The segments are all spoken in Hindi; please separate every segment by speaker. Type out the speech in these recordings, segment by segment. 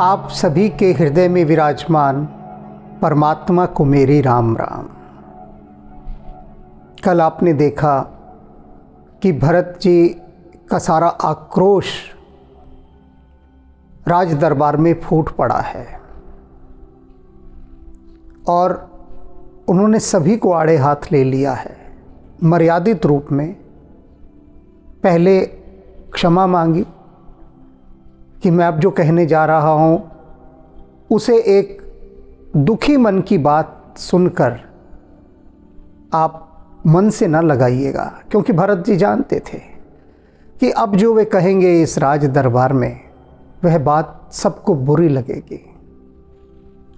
Speaker 1: आप सभी के हृदय में विराजमान परमात्मा को मेरी राम राम। कल आपने देखा कि भरत जी का सारा आक्रोश राज दरबार में फूट पड़ा है और उन्होंने सभी को आड़े हाथ ले लिया है। मर्यादित रूप में पहले क्षमा मांगी कि मैं अब जो कहने जा रहा हूँ उसे एक दुखी मन की बात सुनकर आप मन से न लगाइएगा, क्योंकि भरत जी जानते थे कि अब जो वे कहेंगे इस राज दरबार में वह बात सबको बुरी लगेगी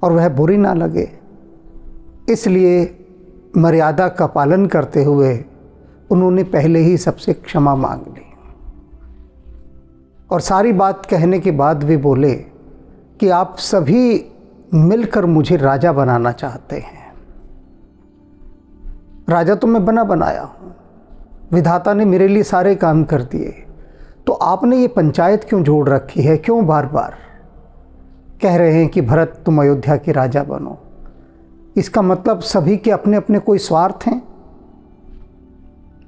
Speaker 1: और वह बुरी ना लगे, इसलिए मर्यादा का पालन करते हुए उन्होंने पहले ही सबसे क्षमा मांग ली। और सारी बात कहने के बाद वे बोले कि आप सभी मिलकर मुझे राजा बनाना चाहते हैं। राजा तो मैं बनाया हूँ, विधाता ने मेरे लिए सारे काम कर दिए, तो आपने ये पंचायत क्यों जोड़ रखी है? क्यों बार बार कह रहे हैं कि भरत तुम अयोध्या के राजा बनो? इसका मतलब सभी के अपने अपने कोई स्वार्थ हैं,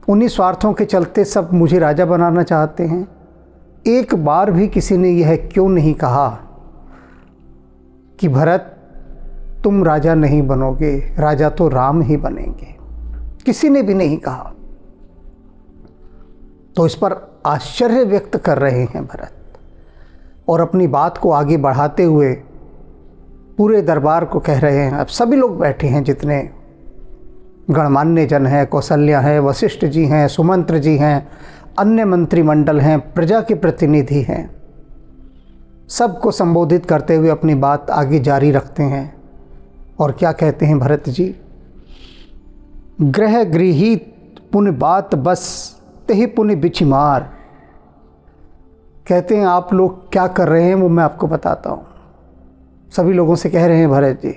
Speaker 1: उन्हीं स्वार्थों के चलते सब मुझे राजा बनाना चाहते हैं। एक बार भी किसी ने यह क्यों नहीं कहा कि भरत तुम राजा नहीं बनोगे, राजा तो राम ही बनेंगे? किसी ने भी नहीं कहा। तो इस पर आश्चर्य व्यक्त कर रहे हैं भरत और अपनी बात को आगे बढ़ाते हुए पूरे दरबार को कह रहे हैं। अब सभी लोग बैठे हैं, जितने गणमान्य जन हैं, कौशल्या हैं, वशिष्ठ जी हैं, सुमंत्र जी हैं, अन्य मंत्रिमंडल हैं, प्रजा के प्रतिनिधि हैं, सबको संबोधित करते हुए अपनी बात आगे जारी रखते हैं। और क्या कहते हैं भरत जी? ग्रह गृहीत पुण्य बात बस तेहि पुण्य बिछिमार। कहते हैं आप लोग क्या कर रहे हैं वो मैं आपको बताता हूँ। सभी लोगों से कह रहे हैं भरत जी,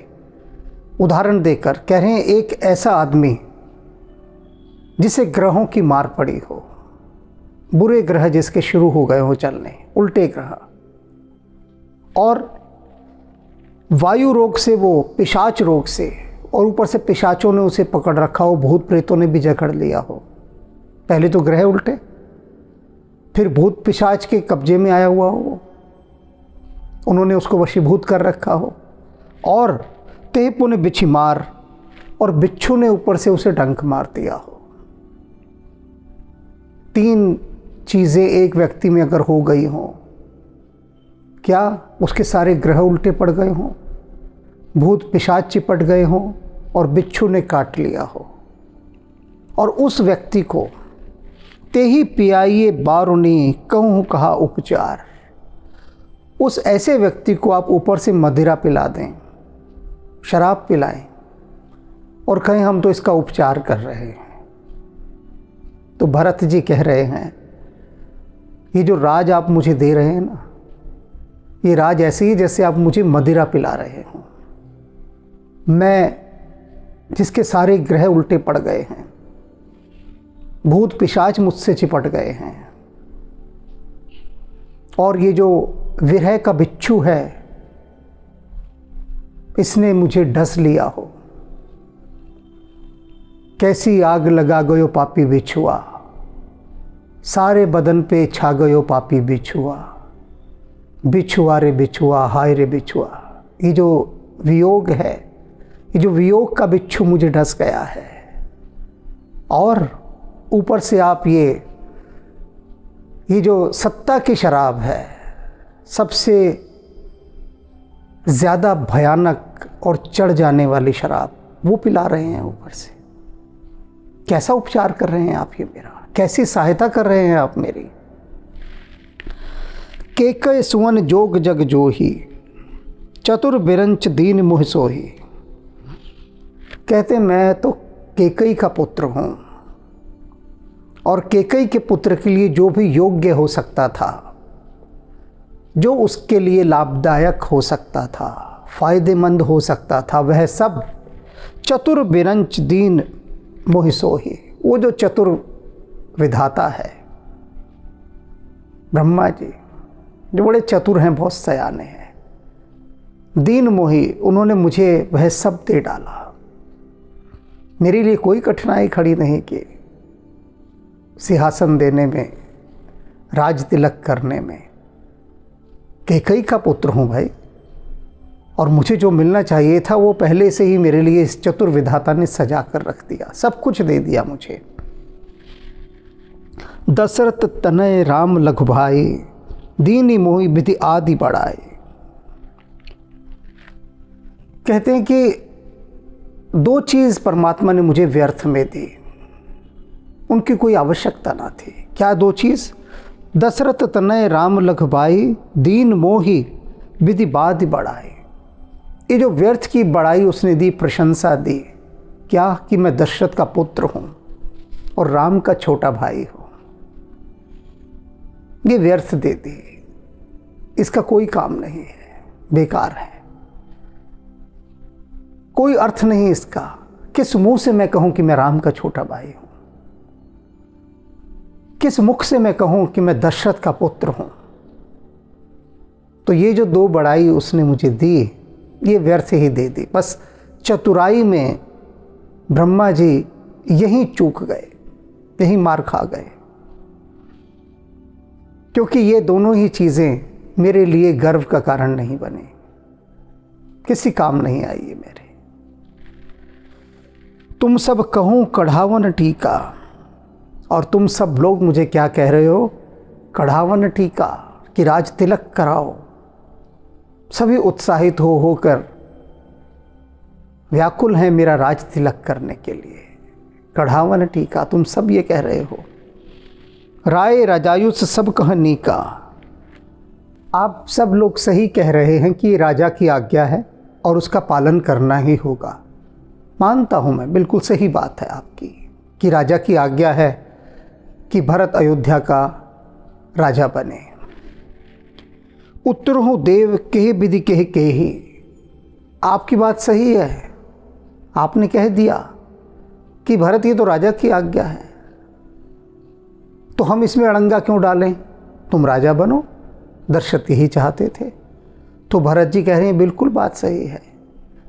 Speaker 1: उदाहरण देकर कह रहे हैं, एक ऐसा आदमी जिसे ग्रहों की मार पड़ी हो, बुरे ग्रह जिसके शुरू हो गए हो चलने, उल्टे ग्रह, और वायु रोग से, वो पिशाच रोग से, और ऊपर से पिशाचों ने उसे पकड़ रखा हो, भूत प्रेतों ने भी जकड़ लिया हो। पहले तो ग्रह उल्टे, फिर भूत पिशाच के कब्जे में आया हुआ हो, उन्होंने उसको वशीभूत कर रखा हो, और ते पुण्य बिच्छी मार, और बिच्छू ने ऊपर से उसे डंक मार दिया हो। तीन चीज़ें एक व्यक्ति में अगर हो गई हों, क्या उसके सारे ग्रह उल्टे पड़ गए हों, भूत पिशाच चिपट गए हों और बिच्छू ने काट लिया हो, और उस व्यक्ति को तेही पियाइए बारुनी कहूँ कहा उपचार, उस ऐसे व्यक्ति को आप ऊपर से मदिरा पिला दें, शराब पिलाएं और कहें हम तो इसका उपचार कर रहे हैं। तो भरत जी कह रहे हैं, ये जो राज आप मुझे दे रहे हैं ना, ये राज ऐसे ही जैसे आप मुझे मदिरा पिला रहे हो। मैं जिसके सारे ग्रह उल्टे पड़ गए हैं, भूत पिशाच मुझसे चिपट गए हैं, और ये जो विरह का बिच्छू है इसने मुझे डस लिया हो। कैसी आग लगा गयो पापी बिछुआ, सारे बदन पे छा गयो पापी बिछुआ, बिछुआ रे बिछुआ, हाय रे बिछुआ। ये जो वियोग है, ये जो वियोग का बिच्छू मुझे डस गया है, और ऊपर से आप ये जो सत्ता की शराब है, सबसे ज़्यादा भयानक और चढ़ जाने वाली शराब, वो पिला रहे हैं ऊपर से। कैसा उपचार कर रहे हैं आप ये मेरा? कैसी सहायता कर रहे हैं आप मेरी? केकय सुवन जोग जग जोही, चतुर बिरंच दीन मुह सोही। कहते मैं तो केकई का पुत्र हूँ, और केकई के पुत्र के लिए जो भी योग्य हो सकता था, जो उसके लिए लाभदायक हो सकता था, फायदेमंद हो सकता था, वह सब चतुर बिरंच दीन मोहि सोही। वो जो चतुर विधाता है, ब्रह्मा जी, जो बड़े चतुर हैं, बहुत सयाने हैं, दीन मोही, उन्होंने मुझे वह सब दे डाला। मेरे लिए कोई कठिनाई खड़ी नहीं की सिंहासन देने में, राज तिलक करने में। कैकेयी का पुत्र हूँ भाई, और मुझे जो मिलना चाहिए था वो पहले से ही मेरे लिए इस चतुर विधाता ने सजा कर रख दिया, सब कुछ दे दिया मुझे। दशरथ तनय राम लघु भाई, दीनी मोहि विधि आदि बढ़ाए। कहते हैं कि दो चीज़ परमात्मा ने मुझे व्यर्थ में दी, उनकी कोई आवश्यकता ना थी। क्या दो चीज़? दशरथ तनय राम लघु भाई, दीन मोहि विधि बाधि बढ़ाए। ये जो व्यर्थ की बड़ाई उसने दी, प्रशंसा दी, क्या कि मैं दशरथ का पुत्र हूँ और राम का छोटा भाई हूँ, ये व्यर्थ दे दी। इसका कोई काम नहीं है, बेकार है, कोई अर्थ नहीं इसका। किस मुंह से मैं कहूं कि मैं राम का छोटा भाई हूं? किस मुख से मैं कहूं कि मैं दशरथ का पुत्र हूं? तो ये जो दो बड़ाई उसने मुझे दी, ये व्यर्थ ही दे दी। बस चतुराई में ब्रह्मा जी यहीं चूक गए, यहीं मार खा गए, क्योंकि ये दोनों ही चीज़ें मेरे लिए गर्व का कारण नहीं बने, किसी काम नहीं आई ये मेरे। तुम सब कहूँ कढ़ावन टीका, और तुम सब लोग मुझे क्या कह रहे हो? कढ़ावन टीका, कि राज तिलक कराओ। सभी उत्साहित होकर व्याकुल हैं मेरा राज तिलक करने के लिए। कढ़ावन टीका, तुम सब ये कह रहे हो। राय राजायुष सब कहनी का, आप सब लोग सही कह रहे हैं कि राजा की आज्ञा है और उसका पालन करना ही होगा। मानता हूँ मैं, बिल्कुल सही बात है आपकी कि राजा की आज्ञा है कि भरत अयोध्या का राजा बने। उत्तरहु देव केहि विधि केहि केहि, आपकी बात सही है, आपने कह दिया कि भरत ये तो राजा की आज्ञा है, तो हम इसमें अड़ंगा क्यों डालें? तुम राजा बनो, दशरथ यही चाहते थे। तो भरत जी कह रहे हैं बिल्कुल बात सही है,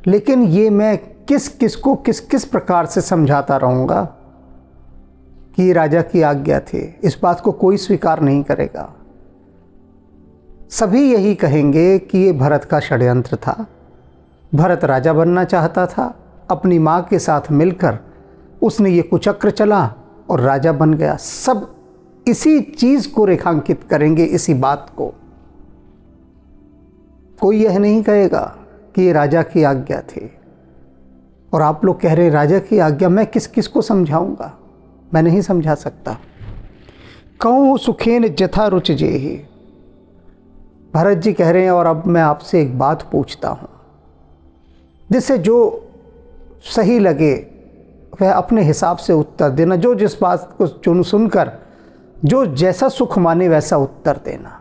Speaker 1: लेकिन ये मैं किस प्रकार से समझाता रहूँगा कि ये राजा की आज्ञा थी? इस बात को कोई स्वीकार नहीं करेगा। सभी यही कहेंगे कि ये भरत का षड्यंत्र था। भरत राजा बनना चाहता था, अपनी माँ के साथ मिलकर उसने ये कुचक्र चला और राजा बन गया। सब इसी चीज़ को रेखांकित करेंगे, इसी बात को। कोई यह नहीं कहेगा कि ये राजा की आज्ञा थी। और आप लोग कह रहे हैं राजा की आज्ञा, मैं किस किस को समझाऊंगा? मैं नहीं समझा सकता। कहूँ सुखेन जथा रुचि जेहि, भरत जी कह रहे हैं। और अब मैं आपसे एक बात पूछता हूँ, जिससे जो सही लगे वह अपने हिसाब से उत्तर देना। जो जिस बात को सुनकर जो जैसा सुख माने वैसा उत्तर देना।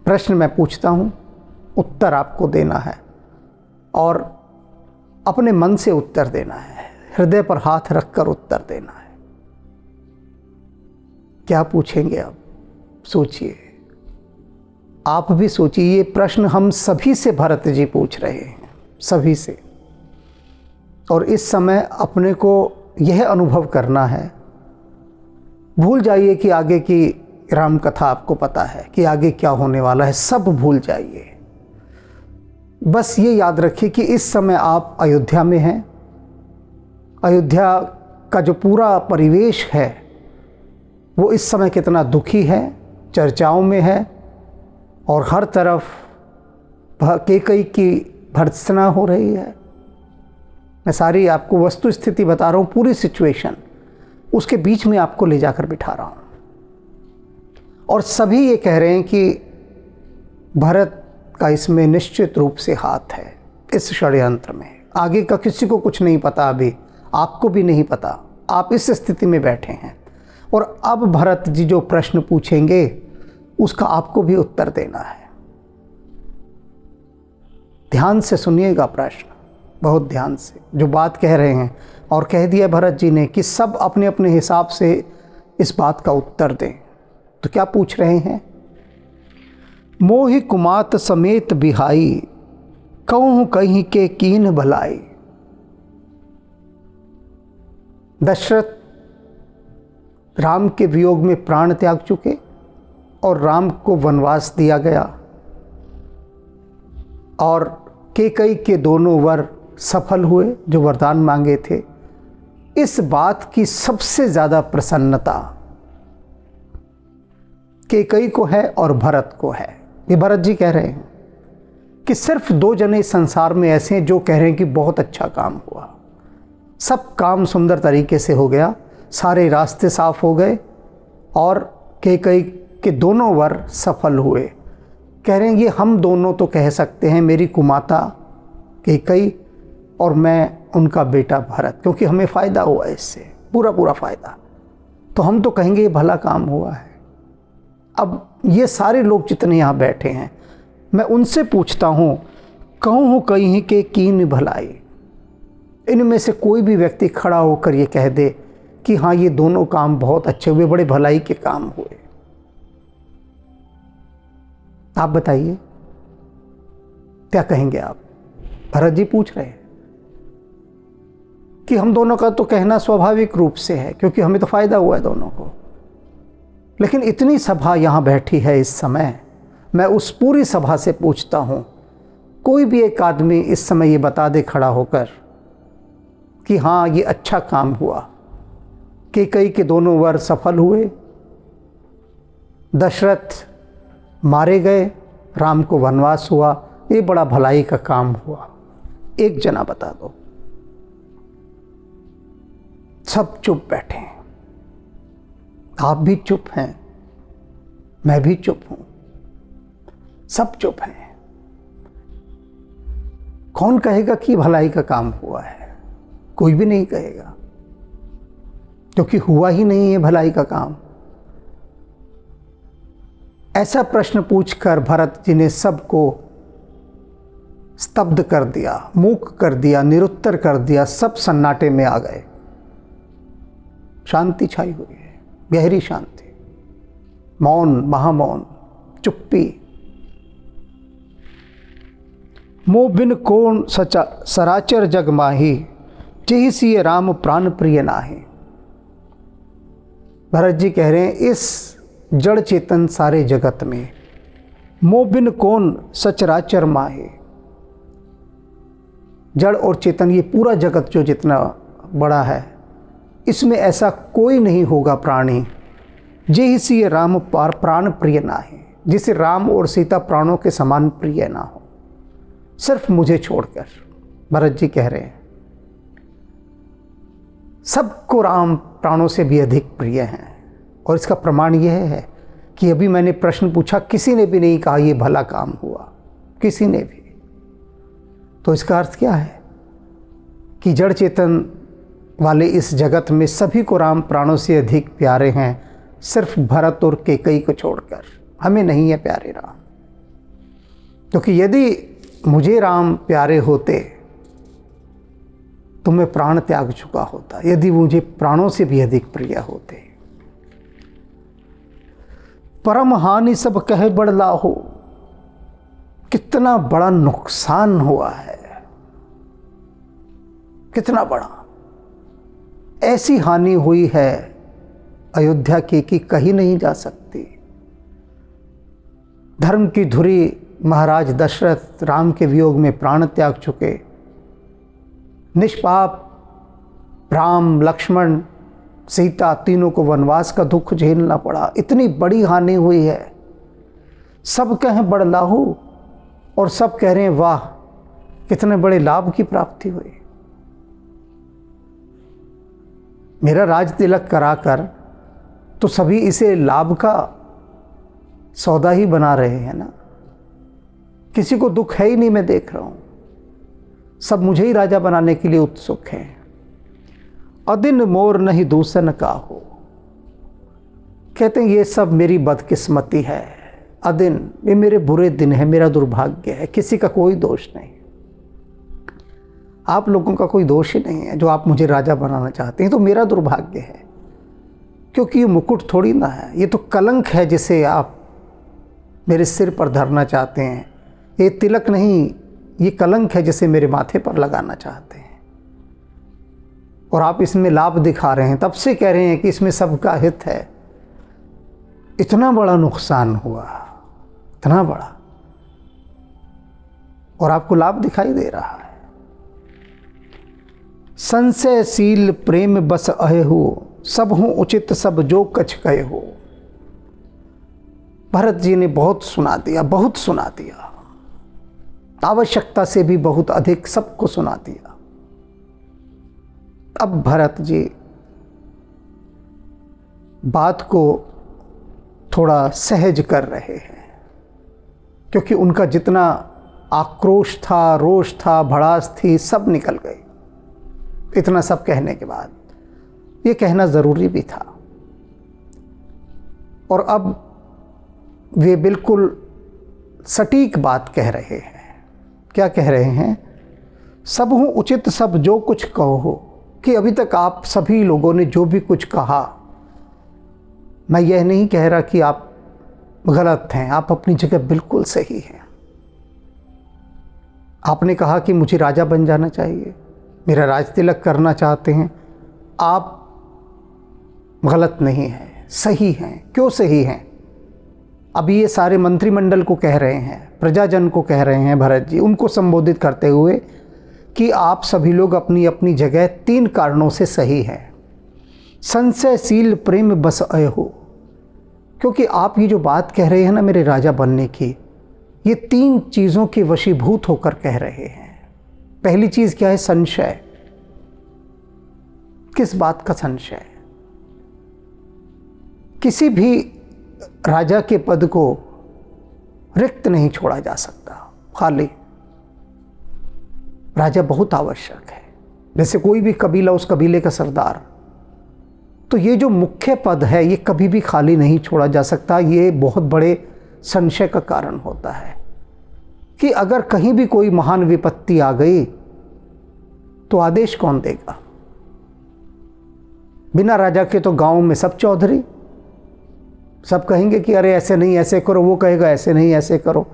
Speaker 1: प्रश्न मैं पूछता हूँ, उत्तर आपको देना है, और अपने मन से उत्तर देना है, हृदय पर हाथ रखकर उत्तर देना है। क्या पूछेंगे अब? सोचिए, आप भी सोचिए। ये प्रश्न हम सभी से भरत जी पूछ रहे हैं, सभी से। और इस समय अपने को यह अनुभव करना है, भूल जाइए कि आगे की राम कथा आपको पता है कि आगे क्या होने वाला है, सब भूल जाइए। बस ये याद रखिए कि इस समय आप अयोध्या में हैं। अयोध्या का जो पूरा परिवेश है वो इस समय कितना दुखी है, चर्चाओं में है, और हर तरफ कैकेयी की भर्त्सना हो रही है। मैं सारी आपको वस्तु स्थिति बता रहा हूँ, पूरी सिचुएशन, उसके बीच में आपको ले जाकर बिठा रहा हूँ। और सभी ये कह रहे हैं कि भरत का इसमें निश्चित रूप से हाथ है, इस षड्यंत्र में। आगे का किसी को कुछ नहीं पता, अभी आपको भी नहीं पता। आप इस स्थिति में बैठे हैं, और अब भरत जी जो प्रश्न पूछेंगे उसका आपको भी उत्तर देना है। ध्यान से सुनिएगा प्रश्न, बहुत ध्यान से, जो बात कह रहे हैं। और कह दिया भरत जी ने कि सब अपने अपने हिसाब से इस बात का उत्तर दें। तो क्या पूछ रहे हैं? मोहि कुमात समेत बिहाई, कहूँ कहीं के कीन भलाई। दशरथ राम के वियोग में प्राण त्याग चुके और राम को वनवास दिया गया और कैकेयी के दोनों वर सफल हुए जो वरदान मांगे थे। इस बात की सबसे ज़्यादा प्रसन्नता कैकेयी को है और भरत को है। ये भरत जी कह रहे हैं कि सिर्फ 2 जने संसार में ऐसे हैं जो कह रहे हैं कि बहुत अच्छा काम हुआ, सब काम सुंदर तरीके से हो गया, सारे रास्ते साफ हो गए और कैकेयी के दोनों वर सफल हुए। कह रहे हैं ये हम दोनों तो कह सकते हैं, मेरी कुमाता कैकेयी और मैं उनका बेटा भरत, क्योंकि हमें फ़ायदा हुआ इससे, पूरा फ़ायदा, तो हम तो कहेंगे ये भला काम हुआ है। अब ये सारे लोग जितने यहाँ बैठे हैं, मैं उनसे पूछता हूँ, कहूँ कहीं के कीन भलाई। इनमें से कोई भी व्यक्ति खड़ा होकर ये कह दे कि हाँ ये दोनों काम बहुत अच्छे हुए, बड़े भलाई के काम हुए। आप बताइए क्या कहेंगे आप? भरत जी पूछ रहे हैं कि हम दोनों का तो कहना स्वाभाविक रूप से है, क्योंकि हमें तो फायदा हुआ है दोनों को। लेकिन इतनी सभा यहाँ बैठी है इस समय, मैं उस पूरी सभा से पूछता हूँ, कोई भी एक आदमी इस समय ये बता दे खड़ा होकर कि हाँ ये अच्छा काम हुआ, कैकेयी के दोनों वर सफल हुए, दशरथ मारे गए, राम को वनवास हुआ, ये बड़ा भलाई का काम हुआ। एक जना बता दो। सब चुप बैठे हैं, आप भी चुप हैं, मैं भी चुप हूं, सब चुप हैं। कौन कहेगा कि भलाई का काम हुआ है? कोई भी नहीं कहेगा, क्योंकि हुआ ही नहीं है भलाई का काम। ऐसा प्रश्न पूछकर भरत जी ने सबको स्तब्ध कर दिया, मूक कर दिया, निरुत्तर कर दिया, सब सन्नाटे में आ गए। शांति छाई हुई है, गहरी शांति, मौन, महामौन, चुप्पी। मोह बिन कौन सचा सराचर जग माही, जेहि सिय राम प्राण प्रिय नाहि। भरत जी कह रहे हैं इस जड़ चेतन सारे जगत में मोह बिन कौन सचराचर माहे। जड़ और चेतन ये पूरा जगत जो जितना बड़ा है, इसमें ऐसा कोई नहीं होगा प्राणी जेहि सिय राम प्राण प्रिय नाहि, जिसे राम और सीता प्राणों के समान प्रिय ना हो, सिर्फ मुझे छोड़कर। भरत जी कह रहे हैं सबको राम प्राणों से भी अधिक प्रिय हैं, और इसका प्रमाण यह है कि अभी मैंने प्रश्न पूछा, किसी ने भी नहीं कहा ये भला काम हुआ, किसी ने भी। तो इसका अर्थ क्या है कि जड़ चेतन वाले इस जगत में सभी को राम प्राणों से अधिक प्यारे हैं, सिर्फ भरत और कैकेयी को छोड़कर। हमें नहीं है प्यारे राम, क्योंकि यदि मुझे राम प्यारे होते तो मैं प्राण त्याग चुका होता, यदि मुझे प्राणों से भी अधिक प्रिय होते। परम हानि सब कहे बड़ला हो, कितना बड़ा नुकसान हुआ है, कितना बड़ा। ऐसी हानि हुई है अयोध्या की कि कही नहीं जा सकती। धर्म की धुरी महाराज दशरथ राम के वियोग में प्राण त्याग चुके, निष्पाप राम, लक्ष्मण, सीता तीनों को वनवास का दुख झेलना पड़ा। इतनी बड़ी हानि हुई है। सब कहें बड़लाहू और सब कह रहे हैं वाह कितने बड़े लाभ की प्राप्ति हुई। मेरा राज तिलक कराकर तो सभी इसे लाभ का सौदा ही बना रहे हैं ना। किसी को दुख है ही नहीं, मैं देख रहा हूं, सब मुझे ही राजा बनाने के लिए उत्सुक हैं। अदिन मोर नहीं दूसन का हो, कहते हैं ये सब मेरी बदकिस्मती है। अदिन, ये मेरे बुरे दिन है, मेरा दुर्भाग्य है, किसी का कोई दोष नहीं। आप लोगों का कोई दोष ही नहीं है जो आप मुझे राजा बनाना चाहते हैं, तो मेरा दुर्भाग्य है, क्योंकि ये मुकुट थोड़ी ना है, ये तो कलंक है जिसे आप मेरे सिर पर धरना चाहते हैं। ये तिलक नहीं, ये कलंक है जिसे मेरे माथे पर लगाना चाहते हैं। और आप इसमें लाभ दिखा रहे हैं, तब से कह रहे हैं कि इसमें सबका हित है। इतना बड़ा नुकसान हुआ, इतना बड़ा, और आपको लाभ दिखाई दे रहा है। संशयशील प्रेम बस अहे हो, सब हूँ उचित सब जो कछ कहे हो। भरत जी ने बहुत सुना दिया, बहुत सुना दिया, आवश्यकता से भी बहुत अधिक सबको सुना दिया। अब भरत जी बात को थोड़ा सहज कर रहे हैं, क्योंकि उनका जितना आक्रोश था, रोष था, भड़ास थी, सब निकल गई। इतना सब कहने के बाद ये कहना ज़रूरी भी था। और अब वे बिल्कुल सटीक बात कह रहे हैं। क्या कह रहे हैं? सब हूँ उचित सब जो कुछ कहो, कि अभी तक आप सभी लोगों ने जो भी कुछ कहा, मैं यह नहीं कह रहा कि आप गलत हैं, आप अपनी जगह बिल्कुल सही हैं। आपने कहा कि मुझे राजा बन जाना चाहिए, मेरा राज तिलक करना चाहते हैं, आप गलत नहीं हैं, सही हैं। क्यों सही हैं? अभी ये सारे मंत्रिमंडल को कह रहे हैं, प्रजाजन को कह रहे हैं भरत जी, उनको संबोधित करते हुए कि आप सभी लोग अपनी अपनी जगह 3 कारणों से सही हैं। संशयशील प्रेम बस अय हो, क्योंकि आप ये जो बात कह रहे हैं ना मेरे राजा बनने की, ये 3 चीज़ों के वशीभूत होकर कह रहे हैं। पहली चीज़ क्या है? संशय। किस बात का संशय? किसी भी राजा के पद को रिक्त नहीं छोड़ा जा सकता, खाली। राजा बहुत आवश्यक है, जैसे कोई भी कबीला, उस कबीले का सरदार। तो ये जो मुख्य पद है, ये कभी भी खाली नहीं छोड़ा जा सकता। ये बहुत बड़े संशय का कारण होता है कि अगर कहीं भी कोई महान विपत्ति आ गई तो आदेश कौन देगा? बिना राजा के तो गांव में सब चौधरी, सब कहेंगे कि अरे ऐसे नहीं ऐसे करो, वो कहेगा ऐसे नहीं ऐसे करो।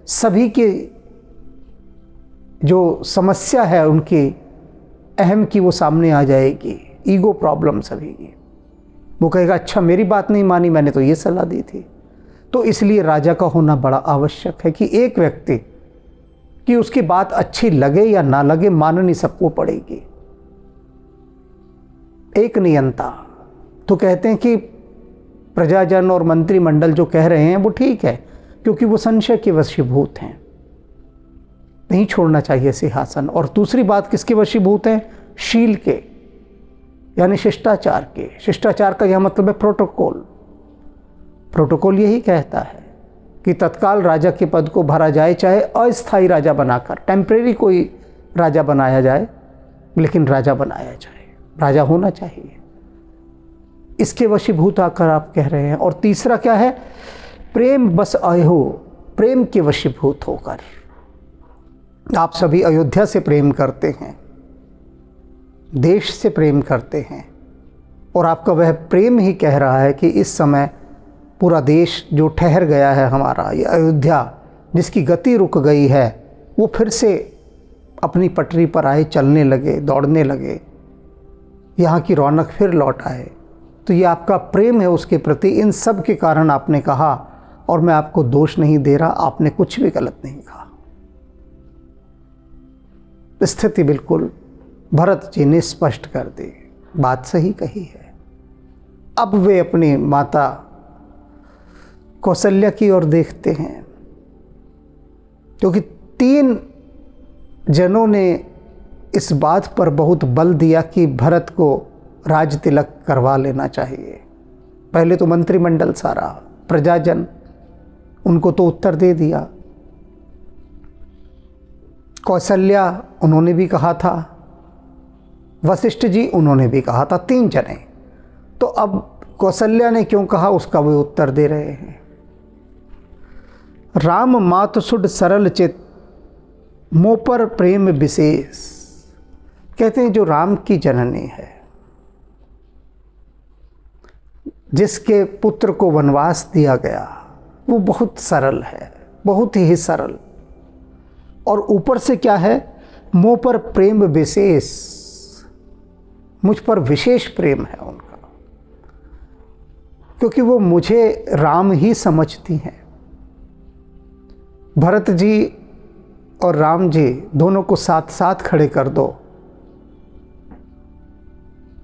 Speaker 1: सभी की जो समस्या है उनकी अहम की वो सामने आ जाएगी, ईगो प्रॉब्लम सभी की। वो कहेगा अच्छा मेरी बात नहीं मानी, मैंने तो ये सलाह दी थी। तो इसलिए राजा का होना बड़ा आवश्यक है कि एक व्यक्ति कि उसकी बात अच्छी लगे या ना लगे, माननी सबको पड़ेगी। एक नियंता। तो कहते हैं कि प्रजाजन और मंत्रिमंडल जो कह रहे हैं वो ठीक है, क्योंकि वो संशय के वशीभूत हैं, नहीं छोड़ना चाहिए सिंहासन। और दूसरी बात किसके वशीभूत हैं? शील के, यानी शिष्टाचार के। शिष्टाचार का यह मतलब है प्रोटोकॉल। प्रोटोकॉल यही कहता है कि तत्काल राजा के पद को भरा जाए, चाहे अस्थायी राजा बनाकर, टेम्परेरी कोई राजा बनाया जाए, लेकिन राजा बनाया जाए, राजा होना चाहिए। इसके वशीभूत आकर आप कह रहे हैं। और तीसरा क्या है? प्रेम बस आए हो, प्रेम के वशीभूत होकर। आप सभी अयोध्या से प्रेम करते हैं, देश से प्रेम करते हैं, और आपका वह प्रेम ही कह रहा है कि इस समय पूरा देश जो ठहर गया है हमारा, ये अयोध्या जिसकी गति रुक गई है, वो फिर से अपनी पटरी पर आए, चलने लगे, दौड़ने लगे, यहाँ की रौनक फिर लौट आए। तो ये आपका प्रेम है उसके प्रति। इन सब के कारण आपने कहा, और मैं आपको दोष नहीं दे रहा, आपने कुछ भी गलत नहीं कहा। स्थिति बिल्कुल भरत जी ने स्पष्ट कर दी, बात सही कही है। अब वे अपनी माता कौशल्या की ओर देखते हैं, क्योंकि 3 जनों ने इस बात पर बहुत बल दिया कि भरत को राज तिलक करवा लेना चाहिए। पहले तो मंत्रिमंडल सारा, प्रजाजन, उनको तो उत्तर दे दिया। कौशल्या उन्होंने भी कहा था, वशिष्ठ जी उन्होंने भी कहा था, 3 जने। तो अब कौशल्या ने क्यों कहा उसका वे उत्तर दे रहे हैं। राम मात सुड सरल चित मोह पर प्रेम विशेष। कहते हैं जो राम की जननी है, जिसके पुत्र को वनवास दिया गया, वो बहुत सरल है, बहुत ही सरल। और ऊपर से क्या है, मोह पर प्रेम विशेष, मुझ पर विशेष प्रेम है उनका, क्योंकि वो मुझे राम ही समझती हैं। भरत जी और राम जी दोनों को साथ साथ खड़े कर दो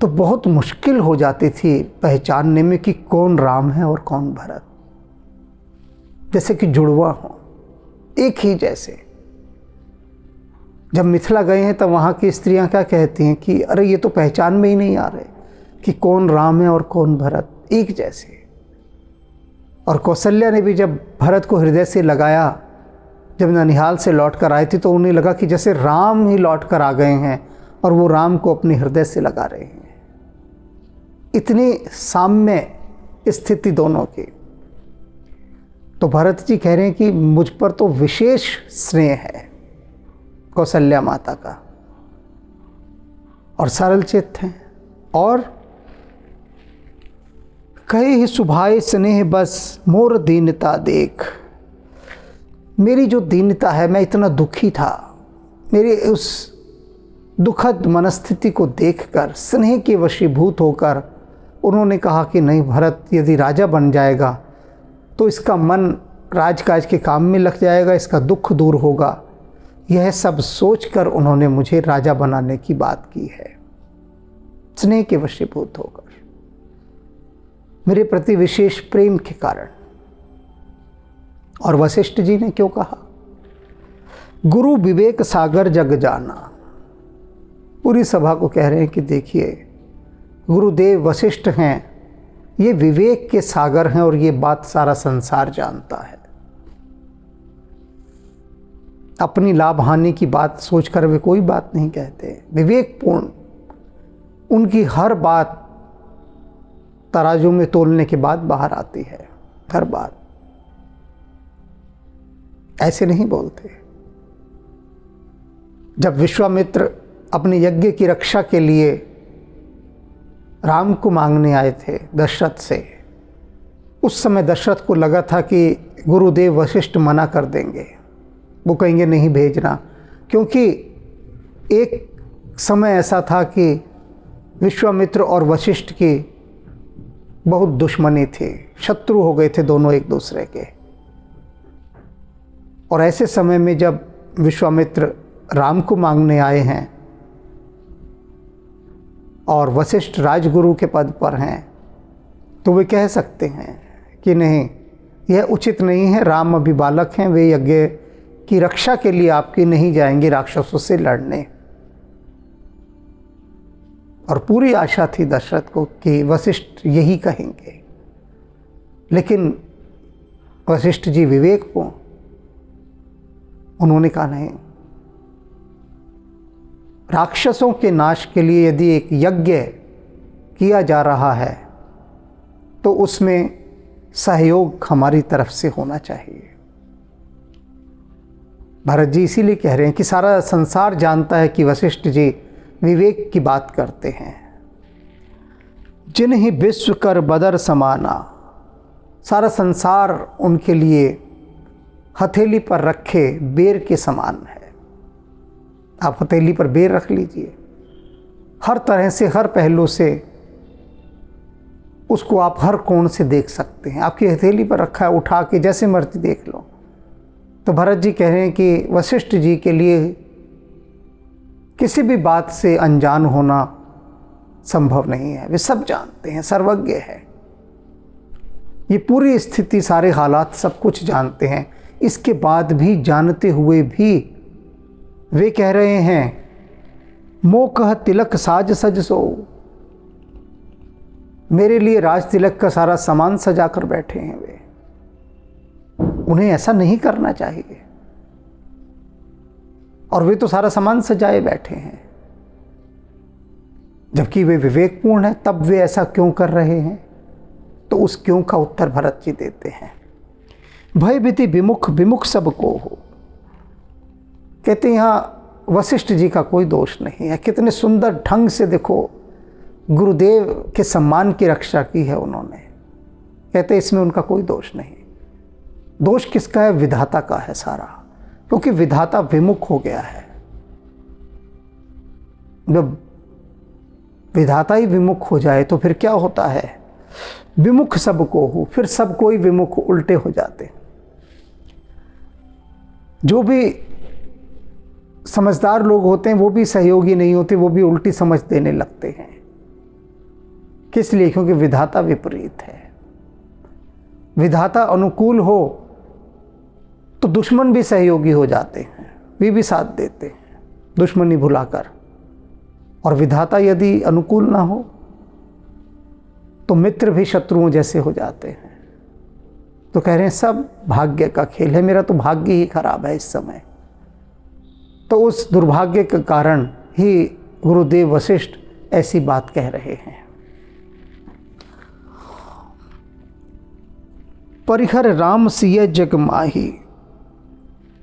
Speaker 1: तो बहुत मुश्किल हो जाती थी पहचानने में कि कौन राम है और कौन भरत, जैसे कि जुड़वा हो, एक ही जैसे। जब मिथिला गए हैं तब वहाँ की स्त्रियां क्या कहती हैं कि अरे ये तो पहचान में ही नहीं आ रहे कि कौन राम है और कौन भरत, एक जैसे। और कौशल्या ने भी जब भरत को हृदय से लगाया, जब ननिहाल से लौट कर आए थे, तो उन्हें लगा कि जैसे राम ही लौट कर आ गए हैं और वो राम को अपने हृदय से लगा रहे हैं। इतनी साम्य स्थिति दोनों की। तो भरत जी कह रहे हैं कि मुझ पर तो विशेष स्नेह है कौशल्या माता का, और सरल चित्त हैं। और कहे ही सुभाए स्नेह बस मोर दीनता देख, मेरी जो दीनता है, मैं इतना दुखी था, मेरी उस दुखद मनस्थिति को देखकर स्नेह के वशीभूत होकर उन्होंने कहा कि नहीं, भरत यदि राजा बन जाएगा तो इसका मन राजकाज के काम में लग जाएगा, इसका दुख दूर होगा। यह सब सोचकर उन्होंने मुझे राजा बनाने की बात की है, स्नेह के वशीभूत होकर, मेरे प्रति विशेष प्रेम के कारण। और वशिष्ठ जी ने क्यों कहा, गुरु विवेक सागर जग जाना। पूरी सभा को कह रहे हैं कि देखिए, गुरुदेव वशिष्ठ हैं, ये विवेक के सागर हैं और ये बात सारा संसार जानता है। अपनी लाभ हानि की बात सोचकर वे कोई बात नहीं कहते, विवेकपूर्ण उनकी हर बात तराजू में तोलने के बाद बाहर आती है, हर बात। ऐसे नहीं बोलते। जब विश्वामित्र अपने यज्ञ की रक्षा के लिए राम को मांगने आए थे दशरथ से, उस समय दशरथ को लगा था कि गुरुदेव वशिष्ठ मना कर देंगे, वो कहेंगे नहीं भेजना, क्योंकि एक समय ऐसा था कि विश्वामित्र और वशिष्ठ की बहुत दुश्मनी थी, शत्रु हो गए थे दोनों एक दूसरे के। और ऐसे समय में जब विश्वामित्र राम को मांगने आए हैं और वशिष्ठ राजगुरु के पद पर हैं, तो वे कह सकते हैं कि नहीं, यह उचित नहीं है, राम अभी बालक हैं, वे यज्ञ की रक्षा के लिए आपकी नहीं जाएंगे राक्षसों से लड़ने। और पूरी आशा थी दशरथ को कि वशिष्ठ यही कहेंगे, लेकिन वशिष्ठ जी विवेकपूर्ण, उन्होंने कहा नहीं, राक्षसों के नाश के लिए यदि एक यज्ञ किया जा रहा है तो उसमें सहयोग हमारी तरफ से होना चाहिए। भरत जी इसीलिए कह रहे हैं कि सारा संसार जानता है कि वशिष्ठ जी विवेक की बात करते हैं। जिन्हीं विश्व कर बदर समाना, सारा संसार उनके लिए हथेली पर रखे बेर के समान है। आप हथेली पर बेर रख लीजिए, हर तरह से, हर पहलू से उसको आप हर कोण से देख सकते हैं। आपकी हथेली पर रखा है, उठा के जैसे मर्जी देख लो। तो भरत जी कह रहे हैं कि वशिष्ठ जी के लिए किसी भी बात से अनजान होना संभव नहीं है, वे सब जानते हैं, सर्वज्ञ है। ये पूरी स्थिति, सारे हालात, सब कुछ जानते हैं। इसके बाद भी, जानते हुए भी वे कह रहे हैं, मोह कह तिलक साज सज सो, मेरे लिए राज तिलक का सारा सामान सजा कर बैठे हैं वे। उन्हें ऐसा नहीं करना चाहिए, और वे तो सारा सामान सजाए बैठे हैं। जबकि वे विवेकपूर्ण हैं, तब वे ऐसा क्यों कर रहे हैं? तो उस क्यों का उत्तर भरत जी देते हैं। भय भीति विमुख विमुख सबको हो। कहते हैं यहाँ वशिष्ठ जी का कोई दोष नहीं है। कितने सुंदर ढंग से देखो गुरुदेव के सम्मान की रक्षा की है उन्होंने। कहते इसमें उनका कोई दोष नहीं। दोष किसका है? विधाता का है सारा, क्योंकि विधाता विमुख हो गया है। जब विधाता ही विमुख हो जाए तो फिर क्या होता है? विमुख सबको हो, फिर सब कोई विमुख उल्टे हो जाते। जो भी समझदार लोग होते हैं वो भी सहयोगी नहीं होते, वो भी उल्टी समझ देने लगते हैं। किस लिए? क्योंकि विधाता विपरीत है। विधाता अनुकूल हो तो दुश्मन भी सहयोगी हो जाते हैं, वे भी साथ देते हैं दुश्मनी भुलाकर। और विधाता यदि अनुकूल ना हो तो मित्र भी शत्रुओं जैसे हो जाते हैं। तो कह रहे हैं सब भाग्य का खेल है, मेरा तो भाग्य ही खराब है इस समय। तो उस दुर्भाग्य के कारण ही गुरुदेव वशिष्ठ ऐसी बात कह रहे हैं। परिहर राम सिय जग माही,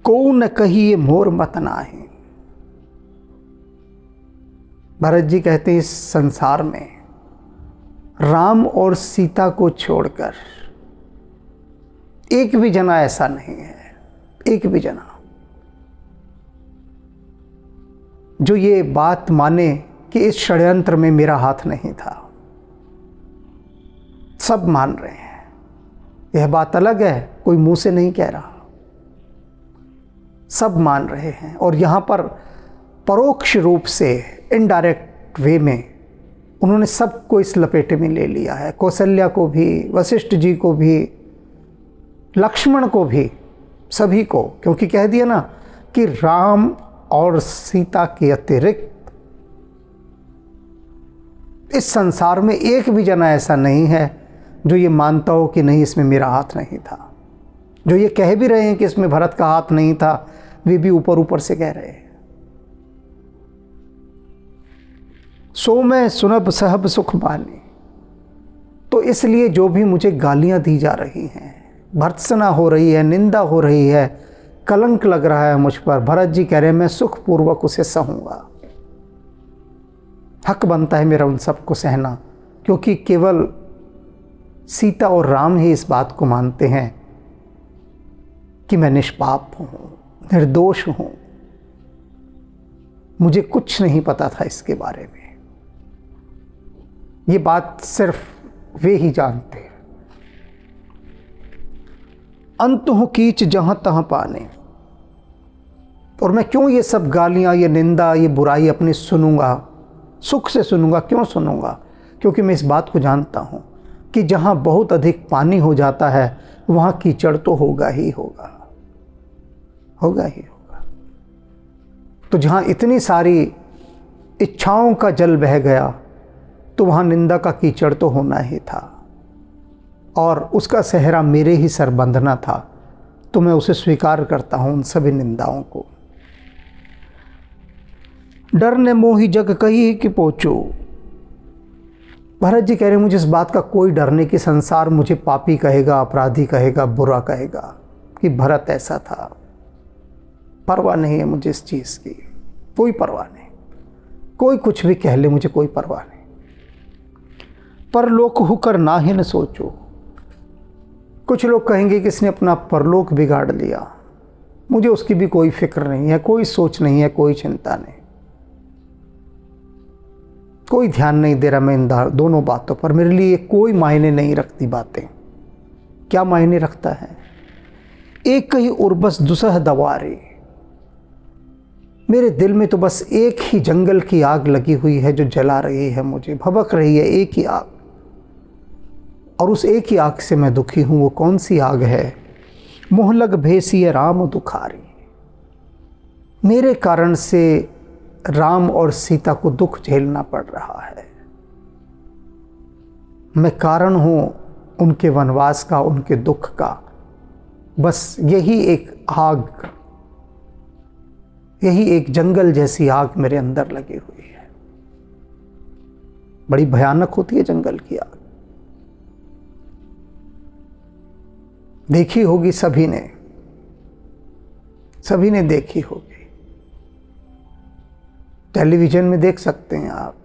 Speaker 1: को न कहिए मोर मत नाही। भरत जी कहते हैं इस संसार में राम और सीता को छोड़कर एक भी जना ऐसा नहीं है, एक भी जना जो ये बात माने कि इस षड्यंत्र में मेरा हाथ नहीं था। सब मान रहे हैं। यह बात अलग है, कोई मुंह से नहीं कह रहा, सब मान रहे हैं। और यहाँ पर परोक्ष रूप से, इनडायरेक्ट वे में उन्होंने सबको इस लपेटे में ले लिया है। कौशल्या को भी, वशिष्ठ जी को भी, लक्ष्मण को भी, सभी को। क्योंकि कह दिया ना कि राम और सीता के अतिरिक्त इस संसार में एक भी जना ऐसा नहीं है जो ये मानता हो कि नहीं इसमें मेरा हाथ नहीं था। जो ये कह भी रहे हैं कि इसमें भरत का हाथ नहीं था, वे भी ऊपर ऊपर से कह रहे हैं। सो मैं सुनब सहब सुख बानी। तो इसलिए जो भी मुझे गालियां दी जा रही हैं, भर्त्सना हो रही है, निंदा हो रही है, कलंक लग रहा है मुझ पर, भरत जी कह रहे हैं मैं सुखपूर्वक उसे सहूंगा। हक बनता है मेरा उन सबको सहना, क्योंकि केवल सीता और राम ही इस बात को मानते हैं कि मैं निष्पाप हूं, निर्दोष हूं, मुझे कुछ नहीं पता था इसके बारे में। ये बात सिर्फ वे ही जानते हैं। अंत हो कीच जहां तहां पाने। और मैं क्यों ये सब गालियां, ये निंदा, ये बुराई अपनी सुनूंगा? सुख से सुनूंगा। क्यों सुनूंगा? क्योंकि मैं इस बात को जानता हूं कि जहां बहुत अधिक पानी हो जाता है वहां कीचड़ तो होगा ही होगा, होगा ही होगा। तो जहां इतनी सारी इच्छाओं का जल बह गया तो वहां निंदा का कीचड़ तो होना ही था, और उसका सहरा मेरे ही सर बंधना था। तो मैं उसे स्वीकार करता हूं, उन सभी निंदाओं को। डर ने मोही जग कही कि पोचो। भरत जी कह रहे हैं मुझे इस बात का कोई डर नहीं कि संसार मुझे पापी कहेगा, अपराधी कहेगा, बुरा कहेगा कि भरत ऐसा था। परवाह नहीं है मुझे इस चीज़ की, कोई परवाह नहीं। कोई कुछ भी कह ले, मुझे कोई परवाह नहीं। परलोक होकर ना ही न सोचो। कुछ लोग कहेंगे कि इसने अपना परलोक बिगाड़ लिया, मुझे उसकी भी कोई फिक्र नहीं है, कोई सोच नहीं है, कोई चिंता नहीं, कोई ध्यान नहीं दे रहा मैं इन दोनों बातों पर। मेरे लिए कोई मायने नहीं रखती बातें। क्या मायने रखता है? एक ही उर्बस दुसह दवारे। मेरे दिल में तो बस एक ही जंगल की आग लगी हुई है जो जला रही है, मुझे भभक रही है, एक ही आग। और उस एक ही आग से मैं दुखी हूं। वो कौन सी आग है? मोह लग भेसिए राम दुखारी। मेरे कारण से राम और सीता को दुख झेलना पड़ रहा है। मैं कारण हूं उनके वनवास का, उनके दुख का। बस यही एक आग, यही एक जंगल जैसी आग मेरे अंदर लगी हुई है। बड़ी भयानक होती है जंगल की आग। देखी होगी सभी ने देखी होगी। टेलीविजन में देख सकते हैं आप,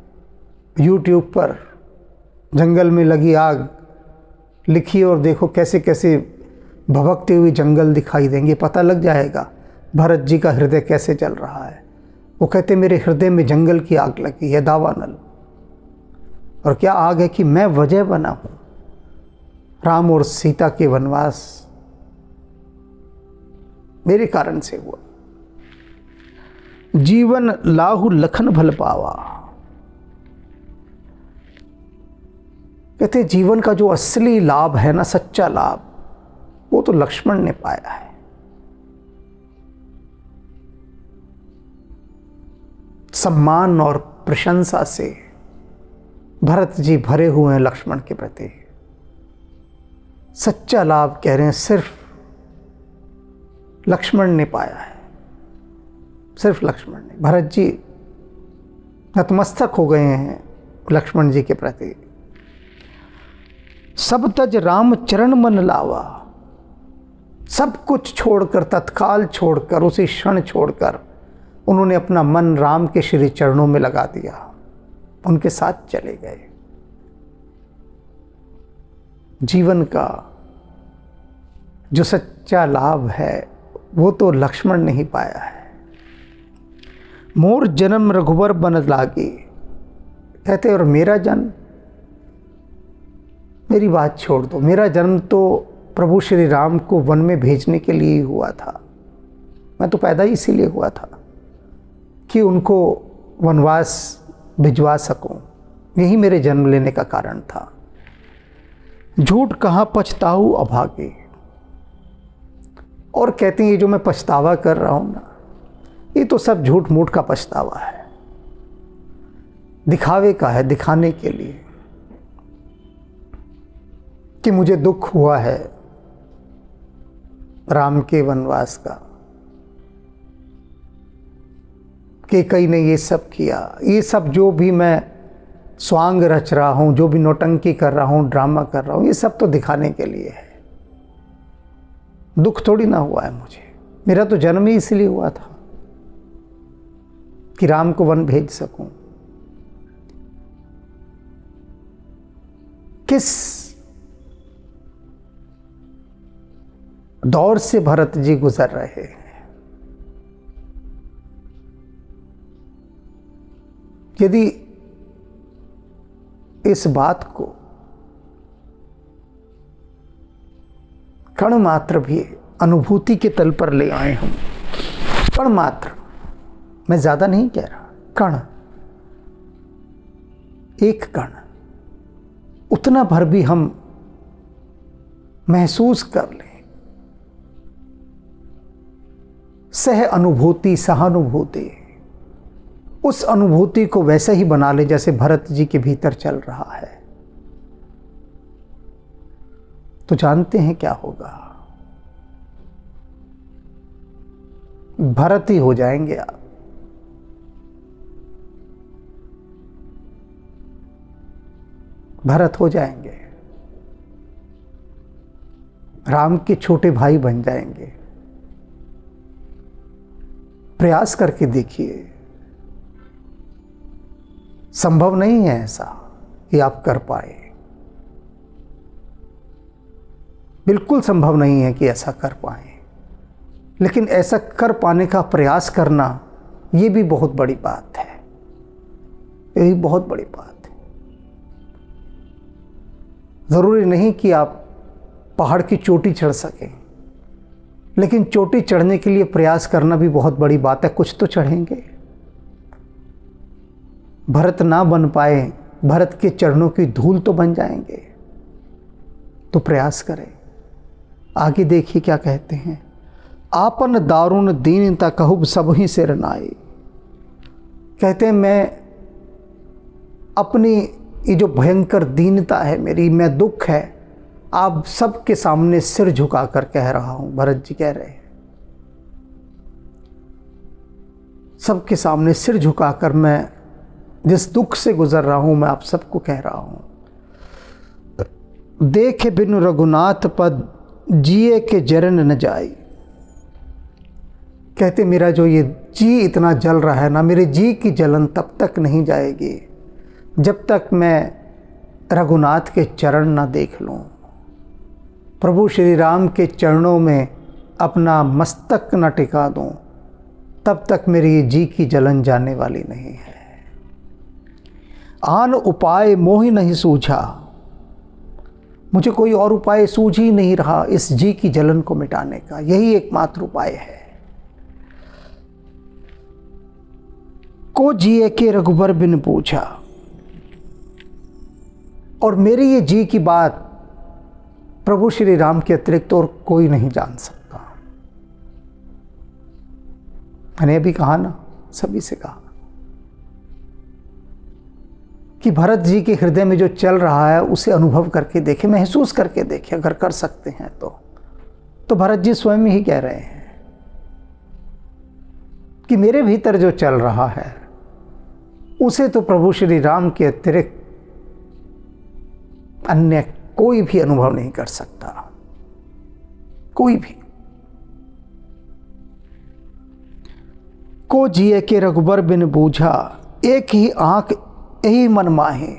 Speaker 1: यूट्यूब पर जंगल में लगी आग लिखी और देखो कैसे कैसे भभकते हुए जंगल दिखाई देंगे, पता लग जाएगा भरत जी का हृदय कैसे चल रहा है। वो कहते मेरे हृदय में जंगल की आग लगी है दावानल, और क्या आग है कि मैं वजह बना हूँ। राम और सीता के वनवास मेरे कारण से हुआ। जीवन लाहु लखन भल पावा। कहते जीवन का जो असली लाभ है ना, सच्चा लाभ, वो तो लक्ष्मण ने पाया है। सम्मान और प्रशंसा से भरत जी भरे हुए हैं लक्ष्मण के प्रति। सच्चा लाभ कह रहे हैं सिर्फ लक्ष्मण ने पाया है, सिर्फ लक्ष्मण ने। भरत जी नतमस्तक हो गए हैं लक्ष्मण जी के प्रति। सब तज राम चरण मन लावा। सब कुछ छोड़कर, तत्काल छोड़कर, उसी क्षण छोड़कर उन्होंने अपना मन राम के श्री चरणों में लगा दिया, उनके साथ चले गए। जीवन का जो सच्चा लाभ है वो तो लक्ष्मण ने ही पाया है। मोर जन्म रघुवर बन लागे। कहते और मेरा जन्म, मेरी बात छोड़ दो, मेरा जन्म तो प्रभु श्री राम को वन में भेजने के लिए हुआ था। मैं तो पैदा ही इसीलिए हुआ था कि उनको वनवास भिजवा सकूं, यही मेरे जन्म लेने का कारण था। झूठ कहाँ पछताऊ अभागे। और कहते हैं ये जो मैं पछतावा कर रहा हूं ना, ये तो सब झूठ मूठ का पछतावा है, दिखावे का है, दिखाने के लिए कि मुझे दुख हुआ है राम के वनवास का, कि कई ने ये सब किया। ये सब जो भी मैं स्वांग रच रहा हूँ, जो भी नौटंकी कर रहा हूँ, ड्रामा कर रहा हूँ, ये सब तो दिखाने के लिए है। दुख थोड़ी ना हुआ है मुझे, मेरा तो जन्म ही इसलिए हुआ था कि राम को वन भेज सकूं। किस दौर से भरत जी गुजर रहे हैं। यदि इस बात को कण मात्र भी अनुभूति के तल पर ले आए हम, कण मात्र, मैं ज्यादा नहीं कह रहा, कण, एक कण, उतना भर भी हम महसूस कर लें, सह अनुभूति, सहानुभूति, उस अनुभूति को वैसे ही बना ले जैसे भरत जी के भीतर चल रहा है, तो जानते हैं क्या होगा। भरत ही हो जाएंगे आप। भरत हो जाएंगे, राम के छोटे भाई बन जाएंगे। प्रयास करके देखिए, संभव नहीं है ऐसा कि आप कर पाए, बिल्कुल संभव नहीं है कि ऐसा कर पाए, लेकिन ऐसा कर पाने का प्रयास करना, ये भी बहुत बड़ी बात है, ये भी बहुत बड़ी बात है। ज़रूरी नहीं कि आप पहाड़ की चोटी चढ़ सकें, लेकिन चोटी चढ़ने के लिए प्रयास करना भी बहुत बड़ी बात है। कुछ तो चढ़ेंगे। भरत ना बन पाए, भरत के चरणों की धूल तो बन जाएंगे, तो प्रयास करें। आगे देखिए क्या कहते हैं। आपन दारुण दीनता कहूब सब ही सिर नाई। कहते हैं मैं अपनी ये जो भयंकर दीनता है मेरी, मैं दुख है, आप सबके सामने सिर झुकाकर कह रहा हूं। भरत जी कह रहे हैं सबके सामने सिर झुकाकर मैं जिस दुख से गुजर रहा हूं, मैं आप सबको कह रहा हूं। देखे बिनु रघुनाथ पद जिए के जरन न जाई। कहते मेरा जो ये जी इतना जल रहा है ना, मेरे जी की जलन तब तक नहीं जाएगी जब तक मैं रघुनाथ के चरण ना देख लूं। प्रभु श्री राम के चरणों में अपना मस्तक न टिका दूं, तब तक मेरी जी की जलन जाने वाली नहीं है। आन उपाय मोहि नहीं सूझा, मुझे कोई और उपाय सूझ ही नहीं रहा इस जी की जलन को मिटाने का। यही एकमात्र उपाय है। को जिए के रघुबर बिन पूछा, और मेरी ये जी की बात प्रभु श्री राम के अतिरिक्त और कोई नहीं जान सकता। मैंने अभी कहा ना, सभी से कहा कि भरत जी के हृदय में जो चल रहा है उसे अनुभव करके देखें, महसूस करके देखें, अगर कर सकते हैं तो भरत जी स्वयं ही कह रहे हैं कि मेरे भीतर जो चल रहा है उसे तो प्रभु श्री राम के अतिरिक्त अन्य कोई भी अनुभव नहीं कर सकता, कोई भी। को जिए के रघुबर बिन बूझा, एक ही आंख यही मन माहे।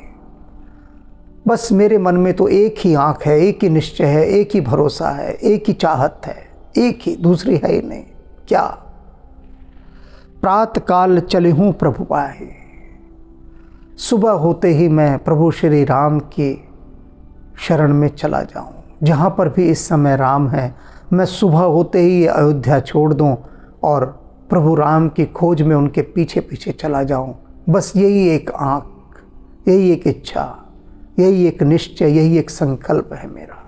Speaker 1: बस मेरे मन में तो एक ही आंख है, एक ही निश्चय है, एक ही भरोसा है, एक ही चाहत है, एक ही, दूसरी है ही नहीं। क्या? प्रात काल चले हूँ प्रभु पाहे, सुबह होते ही मैं प्रभु श्री राम की शरण में चला जाऊं। जहाँ पर भी इस समय राम है, मैं सुबह होते ही ये अयोध्या छोड़ दूं और प्रभु राम की खोज में उनके पीछे पीछे चला जाऊं। बस यही एक आंख, यही एक इच्छा, यही एक निश्चय, यही एक संकल्प है मेरा।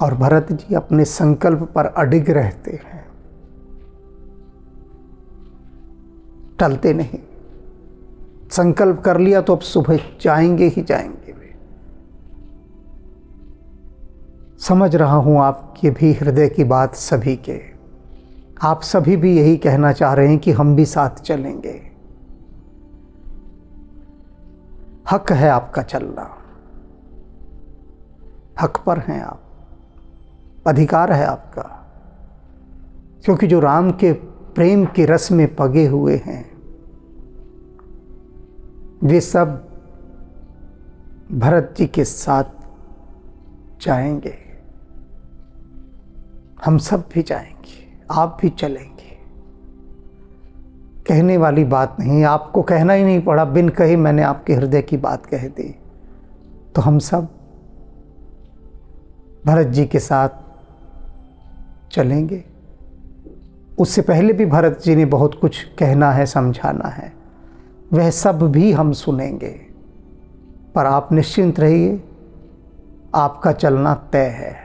Speaker 1: और भरत जी अपने संकल्प पर अडिग रहते हैं, टलते नहीं। संकल्प कर लिया तो अब सुबह जाएंगे ही जाएंगे वे। समझ रहा हूं आपके भी हृदय की बात, सभी के। आप सभी भी यही कहना चाह रहे हैं कि हम भी साथ चलेंगे। हक है आपका चलना, हक पर हैं आप, अधिकार है आपका, क्योंकि जो राम के प्रेम के रस में पगे हुए हैं वे सब भरत जी के साथ जाएंगे। हम सब भी जाएंगे, आप भी चलेंगे। कहने वाली बात नहीं, आपको कहना ही नहीं पड़ा, बिन कहे मैंने आपके हृदय की बात कह दी। तो हम सब भरत जी के साथ चलेंगे। उससे पहले भी भरत जी ने बहुत कुछ कहना है, समझाना है, वह सब भी हम सुनेंगे। पर आप निश्चिंत रहिए, आपका चलना तय है।